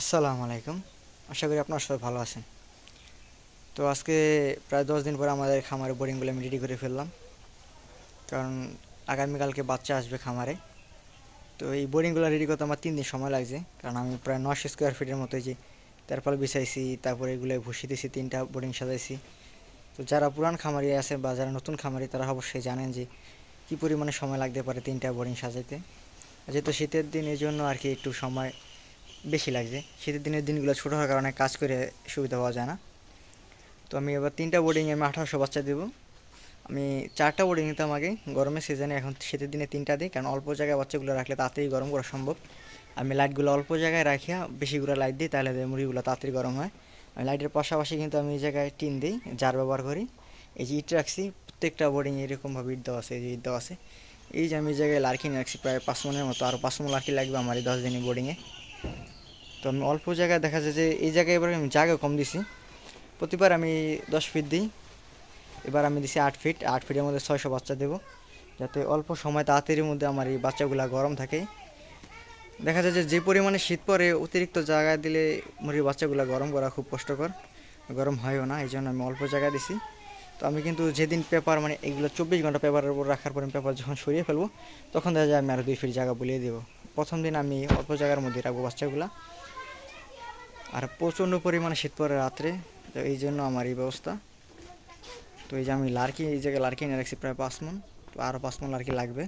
আসসালামু আলাইকুম। আশা করি আপনারা সবাই ভালো আছেন। তো আজকে প্রায় 10 দিন পরে আমাদের খামারে বোরিংগুলো আমি রেডি করে ফেললাম, কারণ আগামীকালকে বাচ্চা আসবে খামারে। তো এই বোরিংগুলো রেডি করতে আমার 3 দিন সময় লাগছে, কারণ আমি প্রায় 900 স্কোয়ার ফিটের মতো যে তারপরে বিছাইছি, তারপরে এগুলো ভুসি দিয়েছি, 3টা বোরিং সাজাইছি। তো যারা পুরান খামারি আছে বা যারা নতুন খামারি তারা অবশ্যই জানেন যে কী পরিমাণে সময় লাগতে পারে 3টা বোরিং সাজাইতে। যেহেতু শীতের দিন, এই জন্য আর কি একটু সময় বেশি লাগছে। শীতের দিনগুলো ছোটো হওয়ার কারণে কাজ করে সুবিধা পাওয়া যায় না। তো আমি এবার 3টা বোর্ডিংয়ে আমি 1800 বাচ্চা দেবো। আমি 4টা বোর্ডিং নিতাম আগে গরমের সিজনে, এখন শীতের দিনে 3টা দিই, কারণ অল্প জায়গায় বাচ্চাগুলো রাখলে তাড়াতাড়ি গরম করা সম্ভব। আমি লাইটগুলো অল্প জায়গায় রাখিয়া বেশিগুলো লাইট দিই, তাহলে মুরগিগুলো তাড়াতাড়ি গরম হয়। আমি লাইটের পাশাপাশি কিন্তু আমি এই জায়গায় টিন দিই, জার ব্যবহার করি। এই যে ইট রাখছি, প্রত্যেকটা বোর্ডিংয়ে এরকমভাবে ইট দেওয়া আছে, এই যে ইট দেওয়া আছে। এই যে আমি এই জায়গায় লার্কি নিয়ে রাখছি প্রায় 5 মনের মতো, আরও 5 মন লার্কি লাগবে আমার এই 10 দিনের বোর্ডিংয়ে। তো আমি অল্প জায়গায় দেখা যায় যে এই জায়গায় এবার আমি জায়গা কম দিছি। প্রতিবার আমি 10 ফিট দিই, এবার আমি দিছি 8 ফিট। 8 ফিটের মধ্যে 600 বাচ্চা দেবো, যাতে অল্প সময় তাড়াতাড়ির মধ্যে আমার এই বাচ্চাগুলো গরম থাকে। দেখা যায় যে পরিমাণে শীত পড়ে অতিরিক্ত জায়গা দিলে মুরগির বাচ্চাগুলো গরম করা খুব কষ্টকর, গরম হয়ও না, এই জন্য আমি অল্প জায়গা দিছি। তো আমি কিন্তু যেদিন পেপার মানে এগুলো 24 ঘন্টা পেপারের উপর রাখার পরে পেপার যখন সরিয়ে ফেলবো, তখন দেখা যায় আমি আরও 2 ফিট জায়গা বলিয়ে দেবো। প্রথম দিন আমি অল্প জায়গার মধ্যে রাখবো বাচ্চাগুলো। আর প্রচণ্ড পরিমাণে শীত পড়ে রাত্রে, তো এই জন্য আমার এই ব্যবস্থা। তো এই যে আমি লার্কি, এই জায়গায় লার্কি এনে রাখছি প্রায় 5 মন, তো আরও 5 মন লার্কি লাগবে।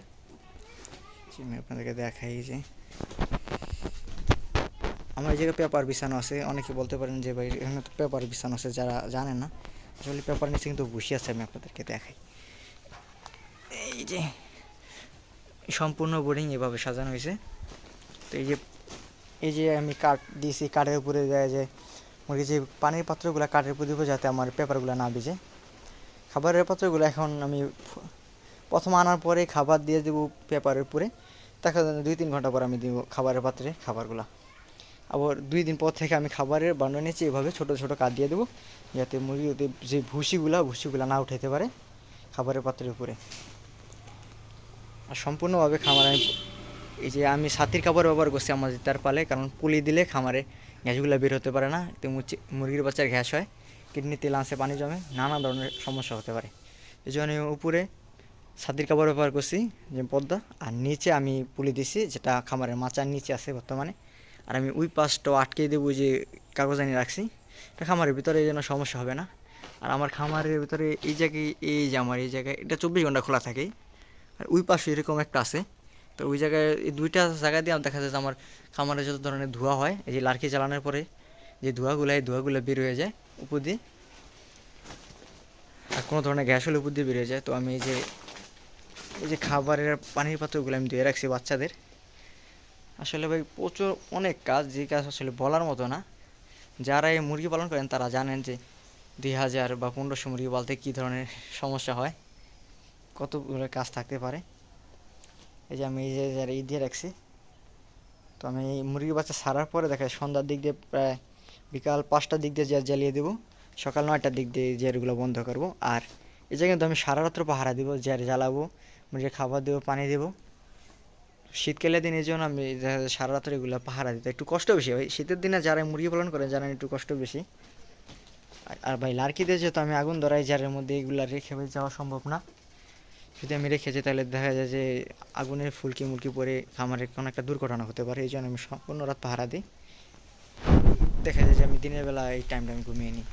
আমি আপনাদেরকে দেখাই যে আমার এই জায়গায় পেপার বিছানো আছে। অনেকে বলতে পারেন যে ভাই এখানে তো পেপার বিছানো আছে, যারা জানেন না আসলে পেপার নিচে কিন্তু বসে আছে। আমি আপনাদেরকে দেখাই, এই যে সম্পূর্ণ বোর্ডিং এভাবে সাজানো হয়েছে। তো এই যে আমি কাঠ দিয়েছি, কাঠের উপরে যায় যে মুরগি যে পানির পাত্রগুলো কাঠের উপর দিব, যাতে আমার পেপারগুলো না ভিজে। খাবারের পাত্রগুলো এখন আমি প্রথম আনার পরে খাবার দিয়ে দেবো পেপারের উপরে, দেখা যায় 2-3 ঘন্টা পর আমি দিব খাবারের পাত্রে খাবারগুলো। আবার 2 দিন পর থেকে আমি খাবারের বান্ডার নিচে এভাবে ছোটো ছোটো কাঠ দিয়ে দেবো, যাতে মুরগিতে যে ভুসিগুলো না উঠাইতে পারে খাবারের পাত্রের উপরে। আর সম্পূর্ণভাবে খামার এই যে আমি ছাতির কাপড় ব্যবহার করছি আমাদের তার পালে, কারণ পুলি দিলে খামারে গ্যাসগুলো বের হতে পারে না, তো মুরগির বাচ্চার গ্যাস হয়, কিডনিতে লাংসে পানি জমে, নানা ধরনের সমস্যা হতে পারে। এই জন্য উপরে ছাতির কাপড় ব্যবহার করছি যে পর্দা, আর নিচে আমি পুলি দিছি, যেটা খামারের মাচার নিচে আছে বর্তমানে। আর আমি ওই পাশটাও আটকে দেবো যে কাগজ আনি রাখছি, এটা খামারের ভিতরে, এই জন্য সমস্যা হবে না। আর আমার খামারের ভিতরে এই জায়গায়, এই যে আমার এই জায়গায় এটা 24 ঘন্টা খোলা থাকে। আর ওই পাশে এরকম একটা আছে, তো ওই জায়গায় এই 2টা জায়গা দিয়ে দেখা যায় যে আমার খামারে যত ধরনের ধোঁয়া হয়, এই যে লার্কি জ্বালানোর পরে যে ধোঁয়াগুলো বের হয়ে যায় উপর দিয়ে, আর কোনো ধরনের গ্যাস হলে উপর দিয়ে বের হয়ে যায়। তো আমি এই যে খাবারের পানির পাত্রগুলো আমি ধুয়ে রাখছি বাচ্চাদের। আসলে ভাই প্রচুর অনেক কাজ, যে কাজ আসলে বলার মতো না। যারা এই মুরগি পালন করেন তারা জানেন যে 2000 বা 1500 মুরগি পালতে কী ধরনের সমস্যা হয়, কতগুলো কাজ থাকতে পারে। এই যে আমি এই যে এই দিয়ে রাখছি। তো আমি এই মুরগি বাচ্চা ছাড়ার পরে দেখা যায় সন্ধ্যার দিক দিয়ে প্রায় বিকাল 5টার দিক দিয়ে জ্বালিয়ে দেবো, সকাল 9টার দিক দিয়ে জেরগুলো বন্ধ করবো। আর এই জায়গায় কিন্তু আমি সারা রাত্র পাহারা দিব, জের জ্বালাবো, মুরগির খাবার দেবো, পানি দেবো। শীতকালের দিন এই জন্য আমি সারা রাত্রে এগুলো পাহারা দিতে একটু কষ্ট বেশি হয়। শীতের দিনে যারা মুরগি পালন করে জানেন একটু কষ্ট বেশি। আর ভাই লার্কিতে যেহেতু আমি আগুন ধরাই জারের মধ্যে, এগুলো রেখে যাওয়া সম্ভব না। যদি আমি রেখে যাই তাহলে দেখা যায় যে আগুনের ফুলকি মুলকি পরে খামারে কোনো একটা দুর্ঘটনা হতে পারে, এই জন্য আমি সম্পূর্ণ রাত পাহারা দিই। দেখা যায় যে আমি দিনের বেলা এই টাইমটা আমি ঘুমিয়ে নিই।